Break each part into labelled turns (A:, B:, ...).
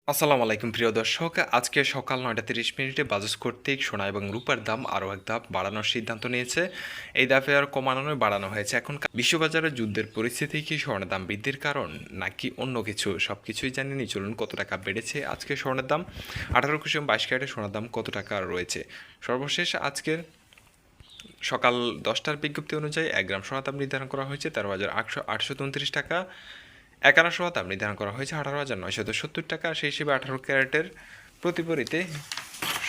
A: আসসালামু আলাইকুম প্রিয় দর্শক, আজকে সকাল ৯টা ৩০ বাজাজ কর্তৃক সোনা এবং রূপার দাম আরও এক ধাপ বাড়ানোর সিদ্ধান্ত নিয়েছে। এই ধাপে আর কমানো নয়, বাড়ানো হয়েছে। এখন বিশ্ববাজারে যুদ্ধের পরিস্থিতি কি স্বর্ণের দাম বৃদ্ধির কারণ নাকি অন্য কিছু, সব কিছুই জানিয়ে নিই। চলুন, কত টাকা বেড়েছে আজকে স্বর্ণের দাম, 18 22 ক্যারেটের সোনার দাম কত টাকা রয়েছে। সর্বশেষ আজকের সকাল 10টার বিজ্ঞপ্তি অনুযায়ী 1 গ্রাম সোনার দাম নির্ধারণ করা হয়েছে 13,829 টাকা। 51 সোনার দাম নির্ধারণ করা হয়েছে 18,970 টাকা। সেই হিসেবে 18 ক্যারেটের প্রতিপরিতে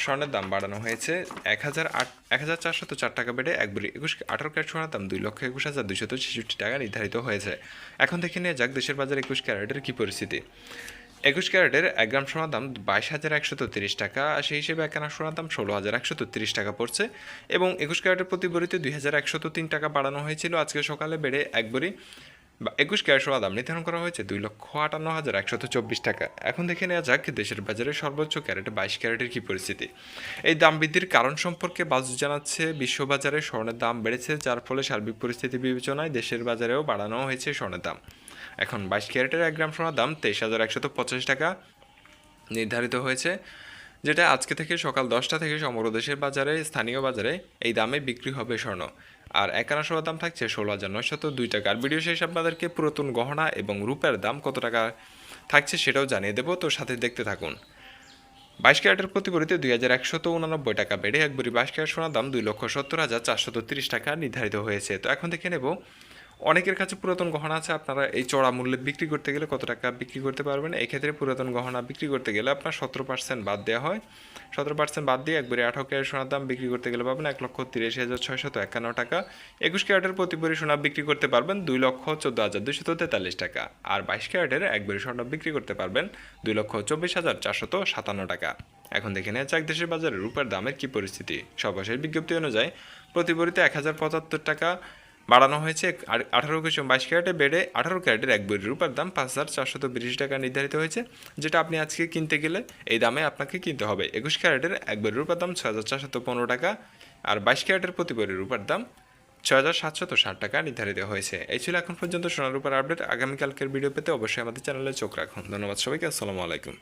A: স্বর্ণের দাম বাড়ানো হয়েছে 1,404 টাকা বেড়ে 18 ক্যারেট সোনার দাম 2,21,266 টাকা নির্ধারিত হয়েছে। এখন দেখে নিয়ে যাক দেশের বাজারে 21 ক্যারেটের কী পরিস্থিতি। 21 ক্যারেটের 1 গ্রাম সোনার দাম 22,133 টাকা। সেই হিসেবে 1 আনা সোনার দাম 16,133 টাকা পড়ছে এবং 21 ক্যারেটের প্রতিপরিতে 2,103 টাকা বাড়ানো হয়েছিল আজকে সকালে, বেড়ে 21 ক্যারেট সোনার দাম নির্ধারণ করা হয়েছে 2,58,124 টাকা। এখন দেখে নেওয়া যাক দেশের বাজারে সর্বোচ্চ ক্যারেটে 22 ক্যারেটের কী পরিস্থিতি। এই দাম বৃদ্ধির কারণ সম্পর্কে বাজার জানাচ্ছে, বিশ্ববাজারে স্বর্ণের দাম বেড়েছে, যার ফলে সার্বিক পরিস্থিতি বিবেচনায় দেশের বাজারেও বাড়ানো হয়েছে স্বর্ণের দাম। এখন 22 ক্যারেটের 1 গ্রাম সোনার দাম 23,185 টাকা নির্ধারিত হয়েছে, যেটা আজকে থেকে সকাল 10টা থেকে সমগ্র দেশের বাজারে, স্থানীয় বাজারে এই দামে বিক্রি হবে স্বর্ণ। আর 1 আনা সোনার দাম থাকছে 16,902 টাকা। আর ভিডিও শেষে আপনাদেরকে পুরাতন গহনা এবং রূপের দাম কত টাকা থাকছে সেটাও জানিয়ে দেবো, তো সাথে দেখতে থাকুন। 22 ক্যারেটের প্রতিপরিতে 2,189 টাকা বেড়ে 22 ক্যারেট সোনার দাম 2,70,433 টাকা নির্ধারিত হয়েছে। তো এখন দেখে নেব, অনেকের কাছে পুরাতন গহনা আছে, আপনারা এই চড়া মূল্যে বিক্রি করতে গেলে কত টাকা বিক্রি করতে পারবেন। এই ক্ষেত্রে পুরাতন গহনা বিক্রি করতে গেলে আপনার 17% বাদ দেওয়া হয়। 17% বাদ দিয়ে 18 ক্যারেট সোনার দাম বিক্রি করতে গেলে পাবেন 1,83,651 টাকা। 21 ক্যারেটের প্রতিপরি সোনা বিক্রি করতে পারবেন 2,14,243 টাকা। আর 22 ক্যারেটের একবারে স্বর্ণ বিক্রি করতে পারবেন 2,24,457 টাকা। এখন দেখে নেওয়া যাক দেশের বাজারে রূপার দামের কী পরিস্থিতি। সর্বশেষ বিজ্ঞপ্তি অনুযায়ী প্রতিপরিতে 1,075 টাকা বাড়ানো হয়েছে। 22 ক্যারেটে বেড়ে 18 ক্যারেটের 1 ভরি রূপার দাম 5,482 টাকা নির্ধারিত হয়েছে, যেটা আপনি আজকে কিনতে গেলে এই দামে আপনাকে কিনতে হবে। 21 ক্যারেটের 1 ভরি রূপার দাম 6,415 টাকা। আর 22 ক্যারেটের প্রতি ভরি রূপার দাম 6,760 টাকা নির্ধারিত হয়েছে। এই ছিল এখন পর্যন্ত সোনার রূপার আপডেট। আগামীকালকের ভিডিও পেতে অবশ্যই আমাদের চ্যানেলে চোখ রাখুন। ধন্যবাদ সবাইকে। আসসালামু আলাইকুম।